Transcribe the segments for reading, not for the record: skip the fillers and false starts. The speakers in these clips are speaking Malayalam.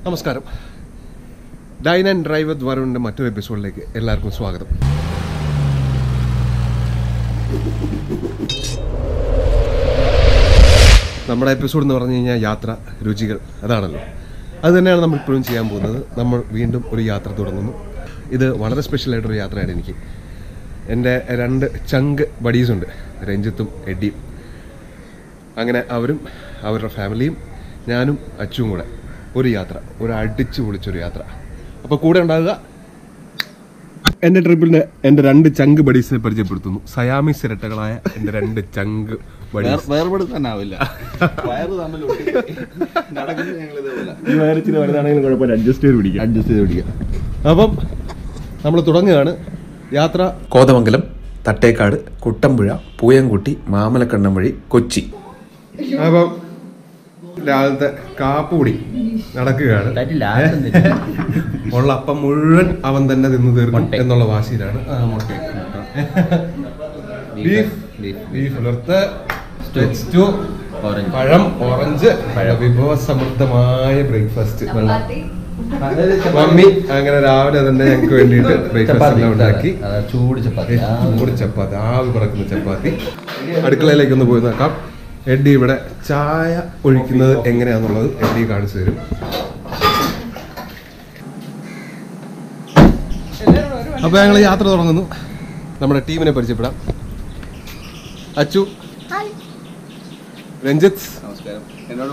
നമസ്കാരം. ഡൈൻ ആൻഡ് ഡ്രൈവ് വിത്ത് വരുണിൻ്റെ മറ്റൊരു എപ്പിസോഡിലേക്ക് എല്ലാവർക്കും സ്വാഗതം. നമ്മുടെ എപ്പിസോഡ് എന്ന് പറഞ്ഞു കഴിഞ്ഞാൽ യാത്ര രുചികൾ, അതാണല്ലോ. അത് തന്നെയാണ് നമ്മൾ ഇപ്പോഴും ചെയ്യാൻ പോകുന്നത്. നമ്മൾ വീണ്ടും ഒരു യാത്ര തുടങ്ങുന്നു. ഇത് വളരെ സ്പെഷ്യലായിട്ടൊരു യാത്രയാണ്. എനിക്ക് എൻ്റെ 2 ചങ്ക് ബഡീസുണ്ട്, രഞ്ജിത്തും എഡ്ഡിയും. അങ്ങനെ അവരും അവരുടെ ഫാമിലിയും ഞാനും അച്ചുവും കൂടെ ഒരു യാത്ര, ഒരു അടിച്ചു പൊളിച്ചൊരു യാത്ര. അപ്പോൾ കൂടെ ഉണ്ടാകുക. എൻ്റെ ട്രിപ്പിൻ്റെ എൻ്റെ 2 ചങ്ക് ബഡീസിനെ പരിചയപ്പെടുത്തുന്നു. സയാമീസ് ഇരട്ടകളായ എൻ്റെ 2 ചങ്ക് ബഡീസ്. വേർപെടുത്താനാവില്ല, വയറിച്ചിരി വരുന്നതാണെങ്കിലും കുഴപ്പമില്ല, അഡ്ജസ്റ്റ് ചെയ്ത് പിടിക്കാം. അപ്പം നമ്മൾ തുടങ്ങുകയാണ് യാത്ര. കോതമംഗലം, തട്ടേക്കാട്, കുട്ടമ്പുഴ, പൂയംകുട്ടി, മാമലക്കണ്ണം വഴി കൊച്ചി. അപ്പം രാവിലത്തെ കാപ്പുകൂടി നടക്കുകയാണ്. ഉള്ള അപ്പം മുഴുവൻ അവൻ തന്നെ തിന്ന് തീർക്കും എന്നുള്ള വാശിയിലാണ്. ബീഫ് ഉലർത്ത്, പഴം, ഓറഞ്ച്, വിഭവസമൃദ്ധമായ ബ്രേക്ക്ഫാസ്റ്റ്. മമ്മി അങ്ങനെ രാവിലെ തന്നെ ഞങ്ങൾക്ക് വേണ്ടിയിട്ട് ബ്രേക്ക്ഫാസ്റ്റ് എല്ലാം ഉണ്ടാക്കി. ചൂട് ചപ്പാത്തി, ആവി പറക്കുന്ന ചപ്പാത്തി. അടുക്കളയിലേക്ക് ഒന്ന് പോയി നോക്കാം. എഡ്ഡി ഇവിടെ ചായ ഒഴിക്കുന്നത് എങ്ങനെയാണെന്നുള്ളത് എഡ്ഡി കാണിച്ചു തരും. അപ്പോൾ ഞങ്ങൾ യാത്ര തുടങ്ങുന്നു. നമ്മുടെ ടീമിനെ പരിചയപ്പെടാം. അച്ചു, രഞ്ജിത്ത്,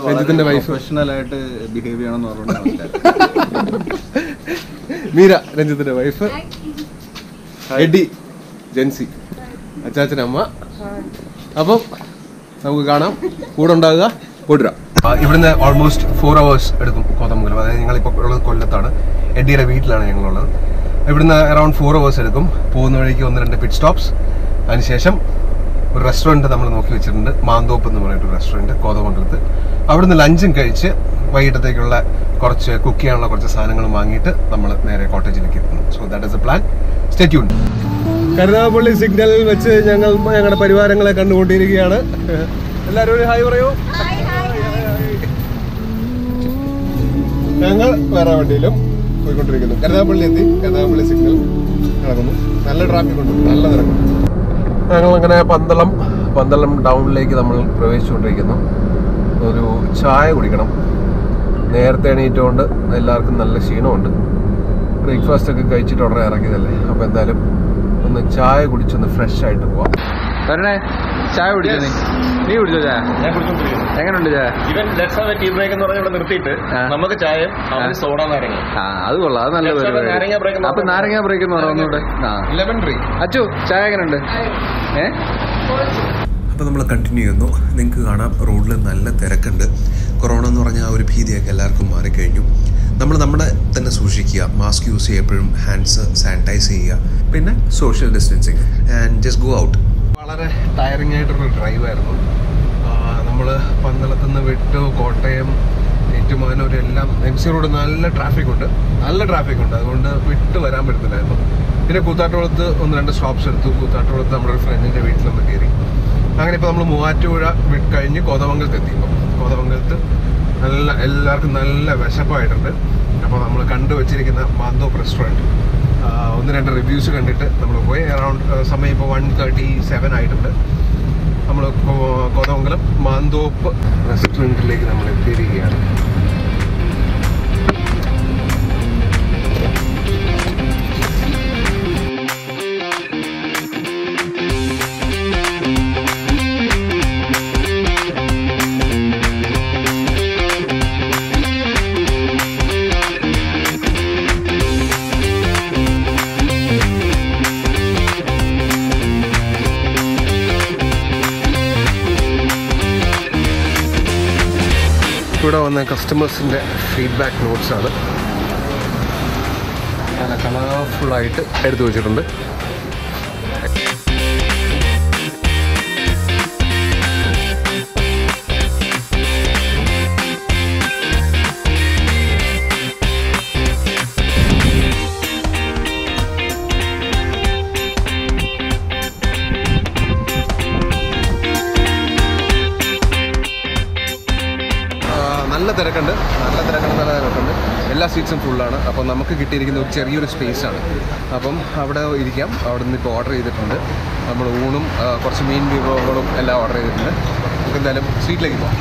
രഞ്ജിത്തിന്റെ വൈഫ്, പ്രൊഫഷണലായിട്ട് ബിഹേവ് ചെയ്യണമെന്ന് പറഞ്ഞു. മീര, രഞ്ജിത്തിന്റെ വൈഫ്, എഡ്ഡി, ജെൻസി, അച്ചാച്ചനമ്മ. അപ്പം നമുക്ക് കാണാം, കൂടെ ഉണ്ടാകുക, പോട്ടുരാം. ഇവിടുന്ന് ഓൾമോസ്റ്റ് 4 hours എടുക്കും കോതമംഗലം. അതായത് ഞങ്ങളിപ്പോൾ ഉള്ളത് കൊല്ലത്താണ്, എഡ്ഡിയുടെ വീട്ടിലാണ് ഞങ്ങളുള്ളത്. ഇവിടുന്ന് അറൗണ്ട് 4 hours എടുക്കും. പോകുന്ന വഴിക്ക് 1-2 പിറ്റ് സ്റ്റോപ്സ്. അതിനുശേഷം ഒരു റെസ്റ്റോറൻറ്റ് നമ്മൾ നോക്കി വെച്ചിട്ടുണ്ട്, മാന്തോപ്പ് എന്ന് പറഞ്ഞിട്ടൊരു റെസ്റ്റോറൻറ്റ് കോതമംഗലത്ത്. അവിടുന്ന് ലഞ്ചും കഴിച്ച് വൈകിട്ടത്തേക്കുള്ള കുറച്ച് കുക്ക് ചെയ്യാനുള്ള കുറച്ച് സാധനങ്ങളും വാങ്ങിയിട്ട് നമ്മൾ നേരെ കോട്ടേജിലേക്ക് എത്തുന്നു. So that is A plan. Stay tuned. Karunagappally സിഗ്നലിൽ വെച്ച് ഞങ്ങൾ ഞങ്ങളുടെ പരിവാരങ്ങളെ കണ്ടുകൊണ്ടിരിക്കുകയാണ്. എല്ലാവരും ഒരു ഹായ് പറയൂ. ഞങ്ങൾ വേറെ വണ്ടിയിലും പോയിക്കൊണ്ടിരിക്കുന്നു. കരുനാഗപ്പള്ളി എത്തി. കരുനാഗപ്പള്ളി സിഗ്നൽ നടക്കുന്നു. നല്ല ട്രാഫിക് ഉണ്ട്, നല്ല തിരക്കുണ്ട്. ഞങ്ങളങ്ങനെ പന്തളം ടൗണിലേക്ക് നമ്മൾ പ്രവേശിച്ചുകൊണ്ടിരിക്കുന്നു. ഒരു ചായ കുടിക്കണം. നേരത്തെ എണീറ്റുകൊണ്ട് എല്ലാവർക്കും നല്ല ക്ഷീണമുണ്ട്. ബ്രേക്ക്ഫാസ്റ്റ് ഒക്കെ കഴിച്ചിട്ട് ഉടനെ ഇറങ്ങിയതല്ലേ. അപ്പോൾ എന്തായാലും ഒന്ന് ചായ കുടിച്ചൊന്ന് ഫ്രഷ് ആയിട്ട് പോവാം. ചായ കുടിച്ചോ? നീ കുടിച്ചോ ചായ? ഞാൻ കുടിച്ചോണ്ടിരിക്കുന്നു. എങ്ങനെയുണ്ട് ചായ? ഇവൻ let's have a tea break എന്ന് പറഞ്ഞ് ഇവിടെ നിർത്തിയിട്ട് നമുക്ക് ചായയും സോഡ നാരങ്ങ. അത് കൊള്ളാം, അത് നല്ല പരിപാടി. അപ്പൊ നാരങ്ങ ബ്രേക്ക് എന്ന് പറഞ്ഞ ഒന്നുകൂടെ. Lemon break. അച്ചു, ചായ എങ്ങനെയുണ്ട്? അപ്പോൾ നമ്മൾ കണ്ടിന്യൂ ചെയ്യുന്നു. നിങ്ങൾക്ക് കാണാം റോഡിൽ നല്ല തിരക്കുണ്ട്. കൊറോണ എന്ന് പറഞ്ഞാൽ ആ ഒരു ഭീതിയൊക്കെ എല്ലാവർക്കും മാറിക്കഴിഞ്ഞു. നമ്മൾ നമ്മുടെ തന്നെ സൂക്ഷിക്കുക, മാസ്ക് യൂസ് ചെയ്യുക, എപ്പോഴും ഹാൻഡ്സ് സാനിറ്റൈസ് ചെയ്യുക, പിന്നെ social distancing and just go out. വളരെ ടയറിങ് ആയിട്ടുള്ള ഡ്രൈവായിരുന്നു. നമ്മൾ പന്തളത്തു നിന്ന് വിട്ടു കോട്ടയം, ഏറ്റുമാനൂർ എല്ലാം MC റോഡ് നല്ല ട്രാഫിക് ഉണ്ട്. അതുകൊണ്ട് വിട്ട് വരാൻ പറ്റുന്നില്ലായിരുന്നു. പിന്നെ കൂത്താട്ടുകുളത്ത് 1-2 സ്റ്റോപ്സ് എടുത്തു. കൂത്താട്ടുകുളത്ത് നമ്മുടെ ഒരു ഫ്രണ്ടിൻ്റെ വീട്ടിലൊന്ന് കയറി. അങ്ങനെ ഇപ്പോൾ നമ്മൾ മൂവാറ്റുപുഴ കഴിഞ്ഞ് കോതമംഗലത്ത് എത്തി. ഇപ്പം കോതമംഗലത്ത് എല്ലാവർക്കും നല്ല വിശപ്പായിട്ടുണ്ട്. അപ്പോൾ നമ്മൾ കണ്ടുവച്ചിരിക്കുന്ന മാന്തോപ്പ് റെസ്റ്റോറൻറ്റ് 1-2 റിവ്യൂസ് കണ്ടിട്ട് നമ്മൾ പോയി. അറൗണ്ട് സമയം ഇപ്പോൾ 1:37 ആയിട്ടുണ്ട്. നമ്മൾ കോതമംഗലം മാന്തോപ്പ് റെസ്റ്റോറൻറ്റിലേക്ക് നമ്മൾ എത്തിയിരിക്കുകയാണ്. ഇവിടെ വന്ന കസ്റ്റമേഴ്സിൻ്റെ ഫീഡ്ബാക്ക് നോട്ട്സാണ്. നല്ല കളർഫുള്ളായിട്ട് എടുത്തു വെച്ചിട്ടുണ്ട്. നല്ല തിരക്കുണ്ട്. എല്ലാ സീറ്റ്സും ഫുള്ളാണ്. അപ്പം നമുക്ക് കിട്ടിയിരിക്കുന്ന ഒരു ചെറിയൊരു സ്പേസാണ്. അപ്പം അവിടെ ഇരിക്കാം. അവിടെ നിന്ന് ഇപ്പോൾ ഓർഡർ ചെയ്തിട്ടുണ്ട്. നമ്മൾ ഊണും കുറച്ച് മീൻ വിഭവങ്ങളും എല്ലാം ഓർഡർ ചെയ്തിട്ടുണ്ട്. നമുക്ക് എന്തായാലും സീറ്റിലേക്ക് പോകാം.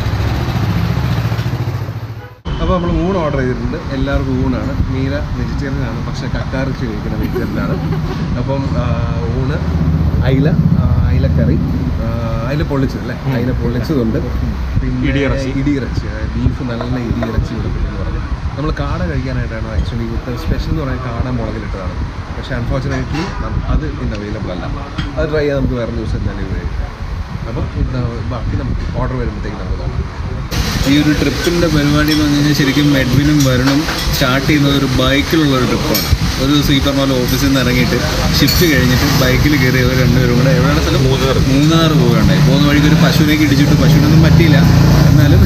അപ്പോൾ നമ്മൾ ഊണ് ഓർഡർ ചെയ്തിട്ടുണ്ട്. എല്ലാവർക്കും ഊണാണ്. മീര വെജിറ്റേറിയനാണ്, പക്ഷേ കക്കാറിച്ച് കഴിക്കുന്ന വെജിറ്റേറിയനാണ്. അപ്പം ഊണ് അയിലക്കറി, അയില പൊള്ളിച്ചതല്ലേ, അയില പൊള്ളിച്ചതുണ്ട്. പിന്നെ ഇടിയിറച്ചി, ബീഫ് നല്ല ഇടിയിറച്ചി കൊടുക്കുമെന്ന് പറഞ്ഞു. നമ്മൾ കാട കഴിക്കാനായിട്ടാണ് ആക്ച്വലി സ്പെഷ്യൽ എന്ന് പറയുന്നത് കാട മുളകിലിട്ടതാണ്. പക്ഷേ അൺഫോർച്ചുനേറ്റ്ലി അത് ഇന്ന് അവൈലബിൾ അല്ല. അത് ട്രൈ ചെയ്യാൻ നമുക്ക് വേറെ ദിവസം എന്തായാലും ഉപയോഗിക്കാം. അപ്പം ബാക്കി നമുക്ക് ഓർഡർ വരുമ്പോഴത്തേക്ക് നമുക്ക് നോക്കാം. ഈ ഒരു ട്രിപ്പിൻ്റെ പരിപാടി എന്ന് പറഞ്ഞു കഴിഞ്ഞാൽ ശരിക്കും എഡ്വിനും വരുണും സ്റ്റാർട്ട് ചെയ്യുന്നത് ഒരു ബൈക്കിലുള്ളൊരു ട്രിപ്പാണ്. ഒരു ദിവസം ഈ പറഞ്ഞ പോലെ ഓഫീസിൽ നിന്ന് ഇറങ്ങിയിട്ട് ഷിഫ്റ്റ് കഴിഞ്ഞിട്ട് ബൈക്കിൽ കയറി അവർ രണ്ടുപേരും കൂടെ എവിടെയാണ് സ്ഥലം? മൂന്നാർ പോവുകയുണ്ടായി. പോകുന്ന വഴിക്ക് ഒരു പശുവിനേക്ക് ഇടിച്ചിട്ട് പശുവിനൊന്നും പറ്റിയില്ല, എന്നാലും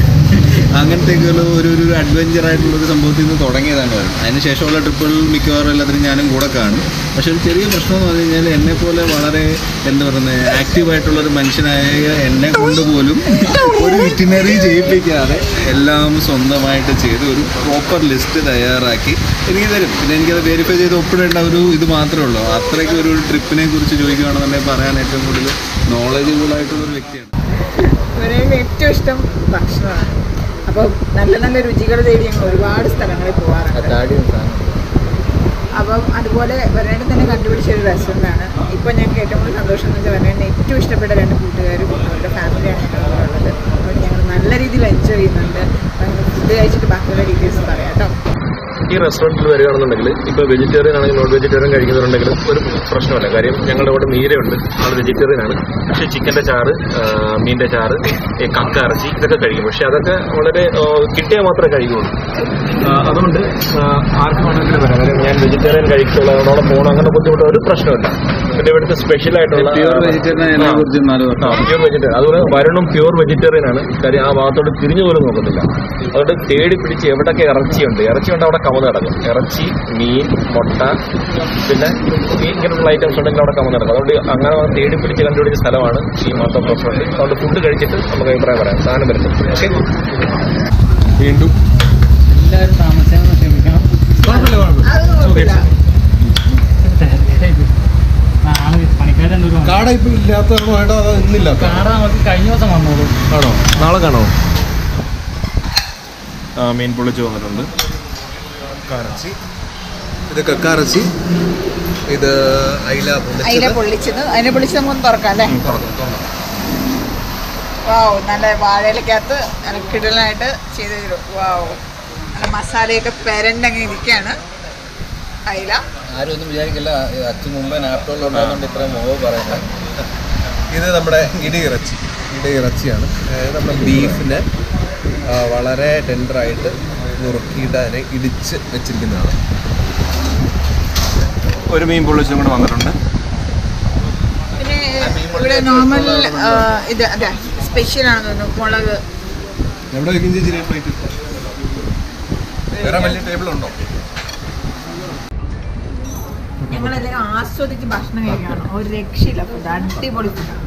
അങ്ങനത്തേക്കുള്ള ഒരു അഡ്വഞ്ചറായിട്ടുള്ളൊരു സംഭവത്തിൽ നിന്ന് തുടങ്ങിയതാണ് വരുന്നത്. അതിന് ശേഷമുള്ള ട്രിപ്പുകളിൽ മിക്കവാറും എല്ലാത്തിനും ഞാനും കൂടെ കാണും. പക്ഷേ ഒരു ചെറിയ പ്രശ്നം എന്ന് പറഞ്ഞു കഴിഞ്ഞാൽ എന്നെപ്പോലെ വളരെ എന്താ പറയുന്നത് ആക്റ്റീവായിട്ടുള്ളൊരു മനുഷ്യനായ എന്നെ കൊണ്ടുപോലും ഒരു ഇറ്റിനറി ചെയ്യിപ്പിക്കാതെ എല്ലാം സ്വന്തമായിട്ട് ചെയ്ത് ഒരു പ്രോപ്പർ ലിസ്റ്റ് തയ്യാറാക്കി എനിക്ക് തരും. പിന്നെ എനിക്കത് വെരിഫൈ ചെയ്ത് ഒപ്പിടേണ്ട ഒരു ഇത് മാത്രമേ ഉള്ളൂ. അത്രയ്ക്ക് ഒരു ട്രിപ്പിനെ കുറിച്ച് ചോദിക്കുകയാണെന്നുണ്ടെങ്കിൽ പറയാൻ ഏറ്റവും കൂടുതൽ നോളജബിൾ ആയിട്ടുള്ളൊരു വ്യക്തിയാണ്. ഏറ്റവും ഇഷ്ടം ഭക്ഷണമാണ്. അപ്പോൾ നല്ല നല്ല രുചികൾ തേടി ഞങ്ങൾ ഒരുപാട് സ്ഥലങ്ങളിൽ പോകാറുണ്ട്. അപ്പം അതുപോലെ വരേണ്ട തന്നെ കണ്ടുപിടിച്ച ഒരു റെസ്റ്റോറൻ്റാണ്. ഇപ്പോൾ ഞങ്ങൾക്ക് ഏറ്റവും കൂടുതൽ സന്തോഷം എന്ന് വെച്ചാൽ വരേണ്ട ഏറ്റവും ഇഷ്ടപ്പെട്ട 2 കൂട്ടുകാരും അവരുടെ ഫാമിലിയാണ് ഞങ്ങൾ ഉള്ളത്. അപ്പോൾ ഞങ്ങൾ നല്ല രീതിയിൽ എൻജോയ് ചെയ്യുന്നുണ്ട്. ഫുഡ് കഴിച്ചിട്ട് ബാക്കിയുള്ള ഡീറ്റെയിൽസ് പറയാം കേട്ടോ. ഈ റെസ്റ്റോറൻറ്റിൽ വരികയാണെന്നുണ്ടെങ്കിൽ ഇപ്പോൾ വെജിറ്റേറിയൻ ആണെങ്കിൽ നോൺ വെജിറ്റേറിയൻ കഴിക്കുന്നുണ്ടെങ്കിലും ഒരു പ്രശ്നമല്ല. കാര്യം ഞങ്ങളുടെ കൂടെ മീരയുണ്ട്, ആൾ വെജിറ്റേറിയൻ ആണ്. പക്ഷേ ചിക്കൻ്റെ ചാറ്, മീൻ്റെ ചാറ്, കക്ക ഇറച്ചി ഇതൊക്കെ കഴിക്കും. പക്ഷേ അതൊക്കെ വളരെ കിട്ടിയാൽ മാത്രമേ കഴിക്കുള്ളൂ. അതുകൊണ്ട് ആർക്കും വേണമെങ്കിലും വരാം. കാര്യം ഞാൻ വെജിറ്റേറിയൻ കഴിക്കുള്ളതോടെ പോകണം, അങ്ങനെ ബുദ്ധിമുട്ട് ഒരു പ്രശ്നമില്ല. പിന്നെ ഇവിടുത്തെ സ്പെഷ്യലായിട്ടുള്ള പ്യൂർ വെജിറ്റേറിയൻ. അതുപോലെ വരുണും പ്യൂർ വെജിറ്റേറിയൻ ആണ്. കാര്യം ആ ഭാഗത്തോട് തിരിഞ്ഞു പോലും നോക്കുന്നില്ല. അതുകൊണ്ട് തേടി പിടിച്ച് എവിടെയൊക്കെ ഇറച്ചിയുണ്ട് അവിടെ കമന്ന് കിടക്കും. ഇറച്ചി, മീൻ, മുട്ട, പിന്നെ ഇങ്ങനെയുള്ള ഐറ്റംസ് ഉണ്ടെങ്കിൽ അവിടെ കമന്ന് കിടക്കും. അതുകൊണ്ട് അങ്ങനെ തേടി പിടിച്ച് കണ്ടുപിടിച്ച സ്ഥലമാണ് ഈ മാത്തം റെസ്റ്റോറൻറ്റ്. അതുകൊണ്ട് ഫുഡ് കഴിച്ചിട്ട് നമുക്ക് അഭിപ്രായം പറയാം. സാധനം വരുന്നത് ഓക്കെ. വീണ്ടും എല്ലാവരും താമസിക്കാൻ ക്ഷമിക്കണം. കാട ഇപ്പൊ ഇല്ലാത്തതാണോ അതോ ഇന്നില്ല? കാട നമുക്ക് കഴിഞ്ഞ ദിവസം വന്നോളൂ. ആണോ? നാളെ കാണോ? മീൻ പൊള്ളിച്ച് വന്നിട്ടുണ്ട്. കക്കാറച്ചി, ഇത് കക്കാറച്ചി, ഇത് അയില പൊള്ളിച്ചത്. അതിനെ പൊള്ളിച്ച് നമുക്കൊന്ന് തുറക്കാം അല്ലേ? വാവ്, നല്ല വാഴയിലക്കകത്ത് നല്ല കിടലായിട്ട് ചെയ്ത് തരും. വാവ്, നല്ല മസാലയൊക്കെ പെരണ്ടങ്ങ് ഇരിക്കുകയാണ്. അയില ആരും ഒന്നും വിചാരിക്കില്ല അച്ഛൻ മുമ്പേ നാപ്റ്റോളുണ്ടാകുന്നുണ്ട് ഇത്ര മുഖം പറയുന്നത്. ഇത് നമ്മുടെ ഇടിയിറച്ചിയാണ്. നമ്മുടെ ബീഫിനെ വളരെ ടെൻഡറായിട്ട് നുറുക്കിയിട്ട് അതിനെ ഇടിച്ച് വെച്ചിരിക്കുന്നതാണ്. ഒരു മീൻ പൊള്ളിച്ചും കൂടെ വന്നിട്ടുണ്ട്. പിന്നെ ഇവിടെ നോർമൽ ഇത് അതെ സ്പെഷ്യലാണെന്ന് തോന്നുന്നു. മുളക് എവിടെ വയ്ക്കുന്ന പ്ലേറ്റ് വേറെ വലിയ ടേബിളുണ്ടോ? ഞങ്ങളെല്ലാം ആസ്വദിച്ച് ഭക്ഷണം കഴിക്കണം. ഒരു രക്ഷയില്ല. ഫുഡ് അടിപൊളി ഫുഡാണ്.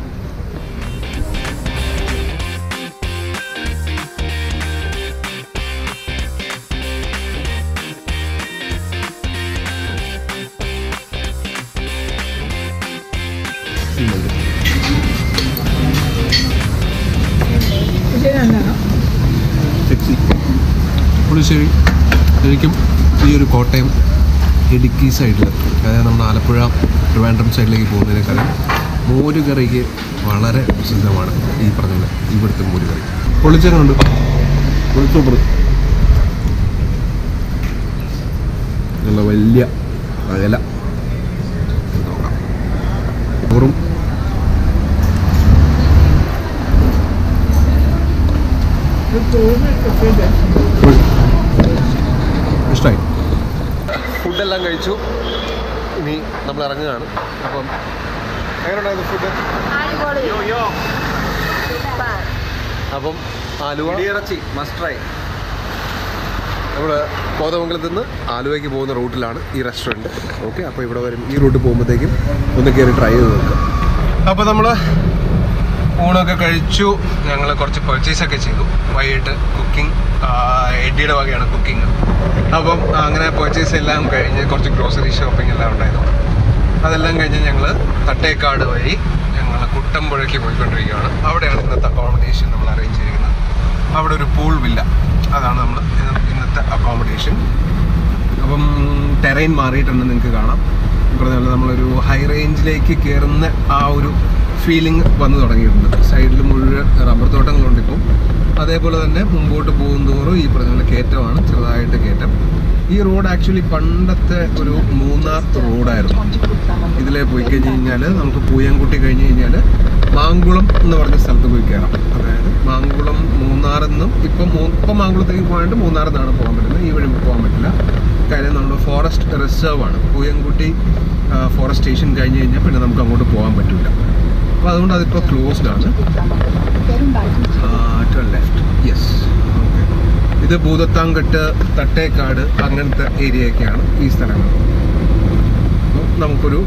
പുളിശ്ശേരി ശരിക്കും ഈ ഒരു കോട്ടയം ഇടുക്കി സൈഡിൽ, അതായത് നമ്മൾ ആലപ്പുഴ ട്രിവാൻഡ്രം സൈഡിലേക്ക് പോകുന്നതിനേക്കാളും മോരുകറിക്ക് വളരെ പ്രസിദ്ധമാണ് ഈ പറഞ്ഞ ഇവിടുത്തെ മോരുകറി. പൊളിച്ചേരുണ്ട്, സൂപ്പർ. നല്ല വലിയ അകല നോക്കാം. ചോറും ഇഷ്ടമായി. ഫുഡെല്ലാം കഴിച്ചു. ഇനി നമ്മൾ ഇറങ്ങുകയാണ്. അപ്പം എങ്ങനെയുണ്ടായിരുന്നു ഫുഡ്? അപ്പം ആലുവ ഇടിയിറച്ചി മസ്റ്റ് ട്രൈ. നമ്മൾ കോതമംഗലത്ത് നിന്ന് ആലുവയ്ക്ക് പോകുന്ന റൂട്ടിലാണ് ഈ റെസ്റ്റോറൻറ്റ്. ഓക്കെ, അപ്പോൾ ഇവിടെ വരും. ഈ റൂട്ട് പോകുമ്പോഴത്തേക്കും ഒന്ന് കയറി ട്രൈ ചെയ്ത് നോക്കാം. അപ്പോൾ നമ്മൾ ഊണൊക്കെ കഴിച്ചു. ഞങ്ങൾ കുറച്ച് പർച്ചേസൊക്കെ ചെയ്തു. വൈകിട്ട് കുക്കിംഗ് എഡിയുടെ വകയാണ് കുക്കിംഗ്. അപ്പം അങ്ങനെ പർച്ചേസ് എല്ലാം കഴിഞ്ഞ് കുറച്ച് ഗ്രോസറി ഷോപ്പിംഗ് എല്ലാം ഉണ്ടായിരുന്നു. അതെല്ലാം കഴിഞ്ഞ് ഞങ്ങൾ തട്ടേക്കാട് വഴി ഞങ്ങൾ കുട്ടമ്പുഴയ്ക്ക് പോയിക്കൊണ്ടിരിക്കുകയാണ്. അവിടെയാണ് ഇന്നത്തെ അക്കോമഡേഷൻ നമ്മൾ അറേഞ്ച് ചെയ്തിരിക്കുന്നത്. അവിടെ ഒരു പൂൾ വില്ല, അതാണ് നമ്മൾ ഇന്നത്തെ അക്കോമഡേഷൻ. അപ്പം ടെറൈൻ മാറിയിട്ടുണ്ട്, നിങ്ങൾക്ക് കാണാം. പറഞ്ഞാൽ നമ്മളൊരു ഹൈ റേഞ്ചിലേക്ക് കയറുന്ന ആ ഒരു ഫീലിംഗ് വന്നു തുടങ്ങിയിട്ടുണ്ട്. സൈഡിൽ മുഴുവൻ റബ്ബർ തോട്ടങ്ങളുണ്ട് ഇപ്പം. അതേപോലെ തന്നെ മുമ്പോട്ട് പോകുന്തോറും ഈ പറഞ്ഞ പോലെ കയറ്റമാണ്, ചെറുതായിട്ട് കയറ്റം. ഈ റോഡ് ആക്ച്വലി പണ്ടത്തെ ഒരു മൂന്നാർ റോഡായിരുന്നു. ഇതിലെ പോയി കഴിഞ്ഞ് കഴിഞ്ഞാൽ നമുക്ക് പൂയംകുട്ടി കഴിഞ്ഞ് കഴിഞ്ഞാൽ മാങ്കുളം എന്ന് പറഞ്ഞ സ്ഥലത്ത് പോയി കയറാം. അതായത് മാങ്കുളം മൂന്നാറെന്നും ഇപ്പം മാങ്കുളത്തേക്ക് പോകാനായിട്ട് മൂന്നാറിൽ നിന്നാണ് പോകാൻ പറ്റുന്നത്. ഈ വഴി പോകാൻ പറ്റില്ല. കാര്യം നമ്മുടെ ഫോറസ്റ്റ് റിസർവ് ആണ്. പൂയംകുട്ടി ഫോറസ്റ്റ് സ്റ്റേഷൻ കഴിഞ്ഞ് കഴിഞ്ഞാൽ പിന്നെ നമുക്ക് അങ്ങോട്ട് പോകാൻ പറ്റില്ല. അപ്പോൾ അതുകൊണ്ട് അതിപ്പോൾ ക്ലോസ്ഡ് ആണ്. Left, yes. ഓക്കെ, ഇത് ഭൂതത്താൻകെട്ട്, തട്ടേക്കാട് അങ്ങനത്തെ ഏരിയയൊക്കെയാണ് ഈ സ്ഥലങ്ങൾ. അപ്പോൾ നമുക്കൊരു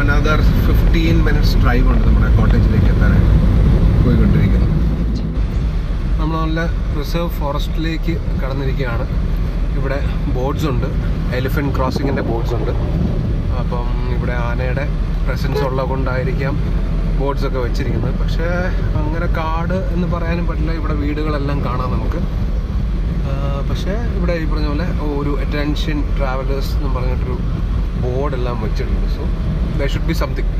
അനദർ 15 മിനിറ്റ്സ് ഡ്രൈവ് ഉണ്ട് നമ്മുടെ കോട്ടേജിലേക്ക് എത്താനായിട്ട് പോയിക്കൊണ്ടിരിക്കുന്നത്. നമ്മൾ നല്ല റിസർവ് ഫോറസ്റ്റിലേക്ക് കടന്നിരിക്കുകയാണ്. ഇവിടെ ബോർഡ്സ് ഉണ്ട്, എലിഫൻറ്റ് ക്രോസിങ്ങിൻ്റെ ബോർഡ്സ് ഉണ്ട്. അപ്പം ഇവിടെ ആനയുടെ പ്രസൻസ് ഉള്ളത് കൊണ്ടായിരിക്കാം ബോർഡ്സൊക്കെ വെച്ചിരിക്കുന്നത്. പക്ഷേ അങ്ങനെ കാട് എന്ന് പറയാനും പറ്റില്ല. ഇവിടെ വീടുകളെല്ലാം കാണാം നമുക്ക്. പക്ഷേ ഇവിടെ ഈ പറഞ്ഞ പോലെ ഒരു അറ്റൻഷൻ ട്രാവലേഴ്സ് എന്ന് പറഞ്ഞിട്ടൊരു ബോർഡെല്ലാം വെച്ചിട്ടുണ്ട്. So there should be something.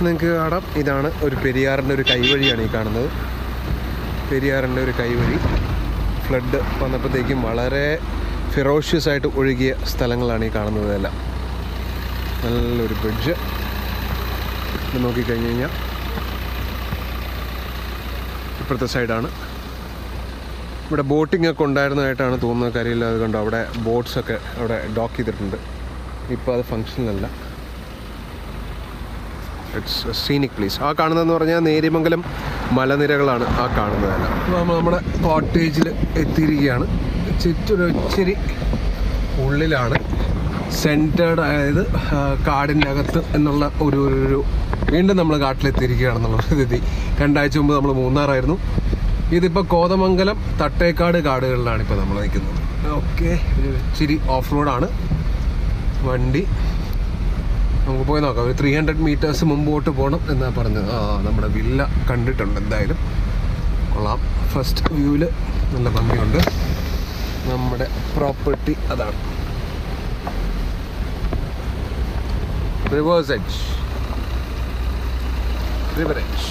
നിങ്ങൾക്ക് കാണാം, ഇതാണ് ഒരു പെരിയാറിൻ്റെ ഒരു കൈവഴിയാണ് ഈ കാണുന്നത്. പെരിയാറിൻ്റെ ഒരു കൈവഴി ഫ്ലഡ് വന്നപ്പോഴത്തേക്കും വളരെ ഫിറോഷ്യസ് ആയിട്ട് ഒഴുകിയ സ്ഥലങ്ങളാണ് ഈ കാണുന്നതെല്ലാം. നല്ലൊരു ബ്രിഡ്ജ് നോക്കിക്കഴിഞ്ഞ് കഴിഞ്ഞാൽ ഇപ്പുറത്തെ സൈഡാണ്. ഇവിടെ ബോട്ടിംഗ് ഒക്കെ ഉണ്ടായിരുന്നതായിട്ടാണ് തോന്നുന്നത്. കാര്യമില്ല, അത് കണ്ടോ, അവിടെ ബോട്ട്സൊക്കെ അവിടെ ഡോക്ക് ചെയ്തിട്ടുണ്ട്. ഇപ്പോൾ അത് ഫങ്ഷനിലല്ല. It's scenic place. ആ കാണുന്നതെന്ന് പറഞ്ഞാൽ നേര്യമംഗലം മലനിരകളാണ് ആ കാണുന്നതെല്ലാം. അപ്പോൾ നമ്മുടെ കോട്ടേജിൽ എത്തിയിരിക്കുകയാണ്. ഇച്ചിരി ഉള്ളിലാണ്, സെൻറ്റേർഡ്, അതായത് കാടിൻ്റെ അകത്ത് എന്നുള്ള ഒരു വീണ്ടും നമ്മൾ കാട്ടിലെത്തിയിരിക്കുകയാണെന്നുള്ള സ്ഥിതി. 2 ആഴ്ച മുമ്പ് നമ്മൾ മൂന്നാറായിരുന്നു. ഇതിപ്പോൾ കോതമംഗലം തട്ടേക്കാട് കാടുകളിലാണ് ഇപ്പോൾ നമ്മൾ നിൽക്കുന്നത്. ഓക്കെ, ഇച്ചിരി ഓഫ് റോഡാണ് വണ്ടി. നമുക്ക് പോയി നോക്കാം. ഒരു 300 മീറ്റേഴ്സ് മുമ്പോട്ട് പോകണം എന്നാണ് പറഞ്ഞത്. നമ്മുടെ വില്ല കണ്ടിട്ടുണ്ട്, എന്തായാലും കൊള്ളാം. ഫസ്റ്റ് വ്യൂവിൽ നല്ല ഭംഗിയുണ്ട്. നമ്മുടെ പ്രോപ്പർട്ടി അതാണ്. River's edge, river edge.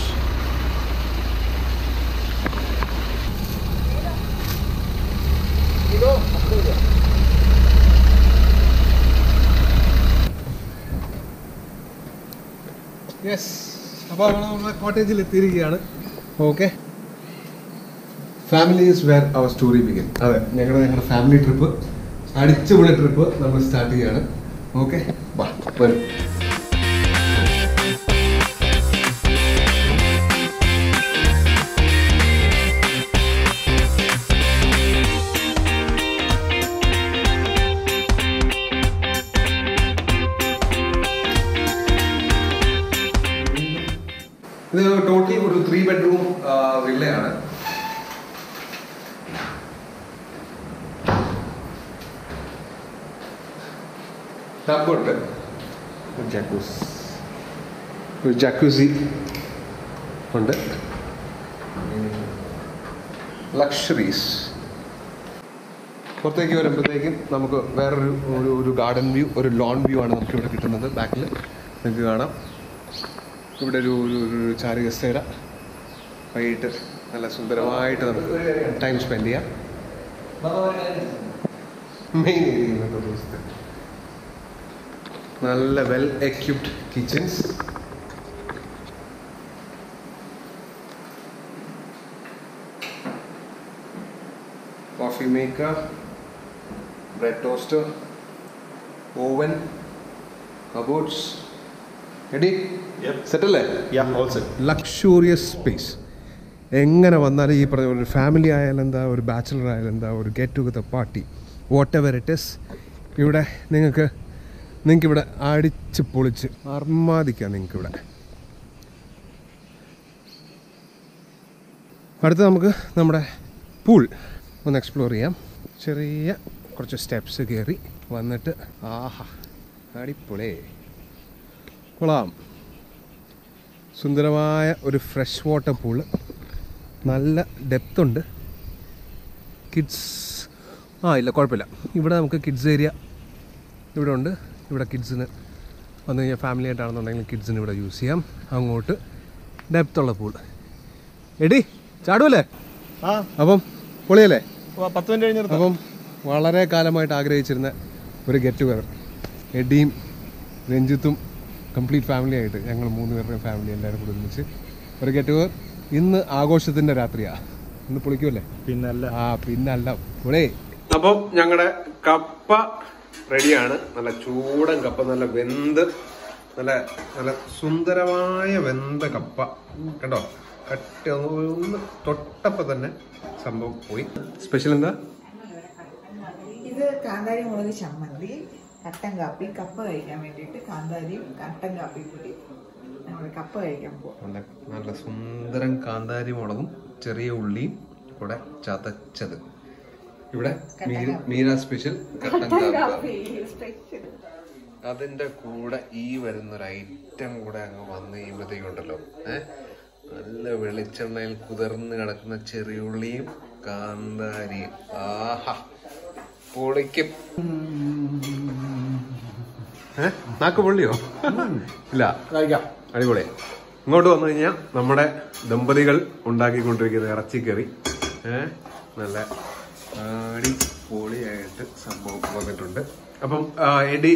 Yes, അപ്പോൾ നമ്മൾ കോട്ടേജിൽ എത്തിയിരിക്കുകയാണ്. Okay, family is where our story begin. അതെ, ഞങ്ങളുടെ ഫാമിലി ട്രിപ്പ്, അടിച്ചുപൊളി ട്രിപ്പ് നമ്മൾ സ്റ്റാർട്ട് ചെയ്യുകയാണ്. ഓക്കെ, വാ വരും. ഇത് ടോട്ടൽ ഒരു 3 ബെഡ്റൂം വില്ലയാണ്. ടബുണ്ട്, ഒരു ജക്കൂസി ഉണ്ട്, ലക്ഷറീസ്. പുറത്തേക്ക് വരുമ്പോഴത്തേക്കും നമുക്ക് വേറൊരു ഗാർഡൻ വ്യൂ, ഒരു ലോൺ വ്യൂ ആണ് നമുക്ക് ഇവിടെ കിട്ടുന്നത്. ബാക്കിൽ നിങ്ങൾക്ക് കാണാം. ഇവിടെ ഒരു ചാരുകസേര, വൈകിട്ട് നല്ല സുന്ദരമായിട്ട് നമുക്ക് ടൈം സ്പെൻഡ് ചെയ്യാം. മെയിൻ ഏരിയയിലൊക്കെ ദിവസത്തെ നല്ല well equipped kitchens. Coffee maker, bread toaster, oven, cupboards. Ready? സെറ്റല്ലേ? Luxurious space. എങ്ങനെ വന്നാലും ഈ പറഞ്ഞ ഒരു ഫാമിലി ആയാലും എന്താ, ഒരു ബാച്ചിലർ ആയാലും എന്താ, ഒരു get together party, what ever it is, ഇവിടെ നിങ്ങൾക്ക് നിങ്ങൾക്കിവിടെ അടിച്ച് പൊളിച്ച് അർമാദിക്കാം നിങ്ങൾക്കിവിടെ. അടുത്ത് നമുക്ക് നമ്മുടെ പൂൾ ഒന്ന് എക്സ്പ്ലോർ ചെയ്യാം. ചെറിയ കുറച്ച് സ്റ്റെപ്സ് കയറി വന്നിട്ട് ആഹാ അടിപൊളി കൊള്ളാം. സുന്ദരമായ ഒരു ഫ്രഷ് വാട്ടർ പൂള്, നല്ല ഡെപ്ത് ഉണ്ട്. കിഡ്സ് ഇല്ല കുഴപ്പമില്ല. ഇവിടെ നമുക്ക് കിഡ്സ് ഏരിയ ഇവിടെ ഉണ്ട്. ഇവിടെ കിഡ്സിന് വന്നു കഴിഞ്ഞാൽ ഫാമിലി ആയിട്ടാണെന്നുണ്ടെങ്കിൽ കിഡ്സിന് ഇവിടെ യൂസ് ചെയ്യാം. അങ്ങോട്ട് ഡെപ്തുള്ള പൂൾ. എടി ചാടുമല്ലേ? അപ്പം പൊളിയല്ലേ? 10 മിനിറ്റ് കഴിഞ്ഞിട്ട് അപ്പം വളരെ കാലമായിട്ട് ആഗ്രഹിച്ചിരുന്ന ഒരു ഗെറ്റ് ടുഗദർ, എഡിയും രഞ്ജിത്തും കംപ്ലീറ്റ് ഫാമിലി ആയിട്ട് ഞങ്ങൾ 3 പേരുടെയും ഫാമിലി എല്ലാവരും കൂടി ഒരുമിച്ച് ഒരു ഗെറ്റ് ടുഗദർ. ഇന്ന് ആഘോഷത്തിൻ്റെ രാത്രിയാണ്. ഇന്ന് പൊളിക്കുമല്ലേ? പിന്നല്ല പൊളി. അപ്പം ഞങ്ങളുടെ കപ്പ റെഡിയാണ്. നല്ല ചൂടൻ കപ്പ, നല്ല വെന്ത് നല്ല നല്ല സുന്ദരമായ വെന്ത കപ്പ കണ്ടോ. കട്ടി ഒന്ന് തൊട്ടപ്പോൾ തന്നെ സംഭവം പോയി. സ്പെഷ്യൽ എന്താ? ഇത് കാന്താരി മുളക് ചമ്മന്തി, കട്ടൻ കാപ്പി. കപ്പ കഴിക്കാൻ വേണ്ടിയിട്ട് കാന്താരിയും കട്ടൻ കാപ്പി കൂടി നമ്മൾ കപ്പ കഴിക്കാൻ പോകും. നല്ല നല്ല സുന്ദരൻ കാന്താരി മുളകും ചെറിയ ഉള്ളിയും കൂടെ ചതച്ചത്. ഇവിടെ മീന സ്പെഷ്യൽ കട്ടൻ കാപ്പി. അതിന്റെ കൂടെ ഈ വരുന്നൊരു ഐറ്റം കൂടെ അങ്ങ് വന്ന് കഴിയുമ്പോഴത്തേക്കുണ്ടല്ലോ, നല്ല വെളിച്ചെണ്ണയിൽ കുതിർന്ന് കിടക്കുന്ന ചെറിയുള്ളിയും കാന്താരിയും. ആഹാ പൊളിക്കും. നാക്ക് പൊള്ളിയോ? ഇല്ല, അടിപൊളി. ഇങ്ങോട്ട് വന്നു കഴിഞ്ഞാൽ നമ്മുടെ ദമ്പതികൾ ഉണ്ടാക്കിക്കൊണ്ടിരിക്കുന്ന ഇറച്ചിക്കറി നല്ല അടിപൊളിയായിട്ട് സംഭവം വന്നിട്ടുണ്ട്. അപ്പം എടി,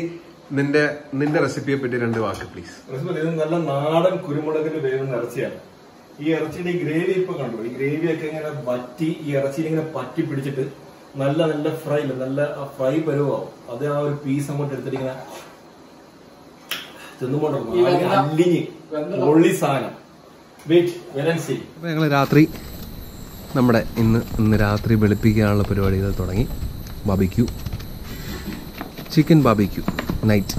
നിന്റെ റെസിപ്പിയെ പറ്റി 2 വാക്ക് പ്ലീസ്. ഇത് നല്ല നാടൻ കുരുമുളകിൽ വേവുന്ന ഇറച്ചിയാണ്. ഈ ഇറച്ചിയുടെ ഗ്രേവി ഇപ്പൊ കണ്ടു. ഈ ഗ്രേവി ഒക്കെ ഇങ്ങനെ വറ്റി ഈ ഇറച്ചിയിൽ ഇങ്ങനെ പറ്റി പിടിച്ചിട്ട് നല്ല നല്ല ഫ്രൈ, നല്ല ഫ്രൈ പരുവാവും. അത് ആ ഒരു പീസ് അങ്ങോട്ട് എടുത്തിട്ട് ഇങ്ങനെ തിന്നുകൊണ്ടിരുന്നു. അല്ലിഞ്ഞ് പൊള്ളി സാധനം. അപ്പൊ ഞങ്ങള് രാത്രി ഇന്ന് രാത്രി വെളുപ്പിക്കാനുള്ള പരിപാടികൾ തുടങ്ങി. Barbecue, chicken barbecue night.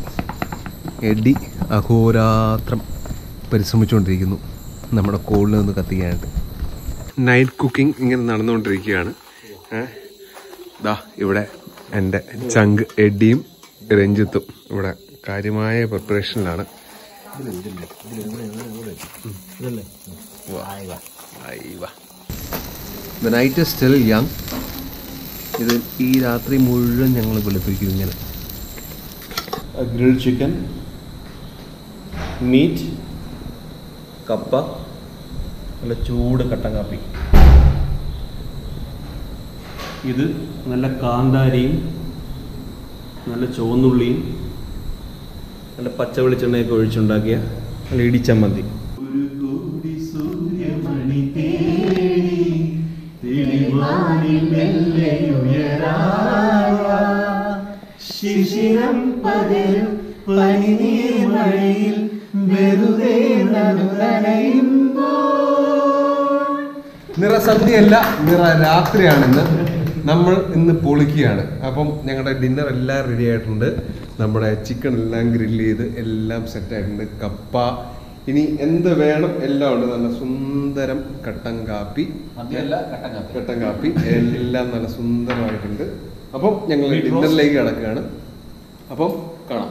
Eddie അഹോരാത്രം പരിശ്രമിച്ചുകൊണ്ടിരിക്കുന്നു നമ്മുടെ കോളിൽ നിന്ന് കത്തിക്കാനായിട്ട്. നൈറ്റ് കുക്കിംഗ് ഇങ്ങനെ നടന്നുകൊണ്ടിരിക്കുകയാണ്. ഇവിടെ എൻ്റെ ചങ്ക് എഡിയും രഞ്ജിത്തും ഇവിടെ കാര്യമായ പ്രിപ്പറേഷനിലാണ്. The night is still young. ഇത് ഈ രാത്രി മുഴുവൻ ഞങ്ങൾ വെളുപ്പിക്കും ഇങ്ങനെ. ഗ്രിൽഡ് ചിക്കൻ, മീറ്റ്, കപ്പ, നല്ല ചൂട് കട്ടൻ കാപ്പി. ഇത് നല്ല കാന്താരിയും നല്ല ചുവന്നുള്ളിയും നല്ല പച്ച വെളിച്ചെണ്ണയൊക്കെ ഒഴിച്ചുണ്ടാക്കിയ നല്ല ഇടിച്ചമ്മന്തി. നിറസന്ധ്യയല്ല, നിറരാത്രിയാണിന്ന്. നമ്മൾ ഇന്ന് പൊളിക്കുകയാണ്. അപ്പം ഞങ്ങളുടെ ഡിന്നർ എല്ലാം റെഡി ആയിട്ടുണ്ട്. നമ്മുടെ ചിക്കൻ എല്ലാം ഗ്രില്ല് ചെയ്ത് എല്ലാം സെറ്റായിട്ടുണ്ട്. കപ്പ, ഇനി എന്ത് വേണം എല്ലാം ഉണ്ട്. നല്ല സുന്ദരം കട്ടൻ കാപ്പി എല്ലാം നല്ല സുന്ദരമായിട്ടുണ്ട്. അപ്പം ഞങ്ങൾ ഡിന്നറിലേക്ക് കിടക്കുകയാണ്. അപ്പം കാണാം.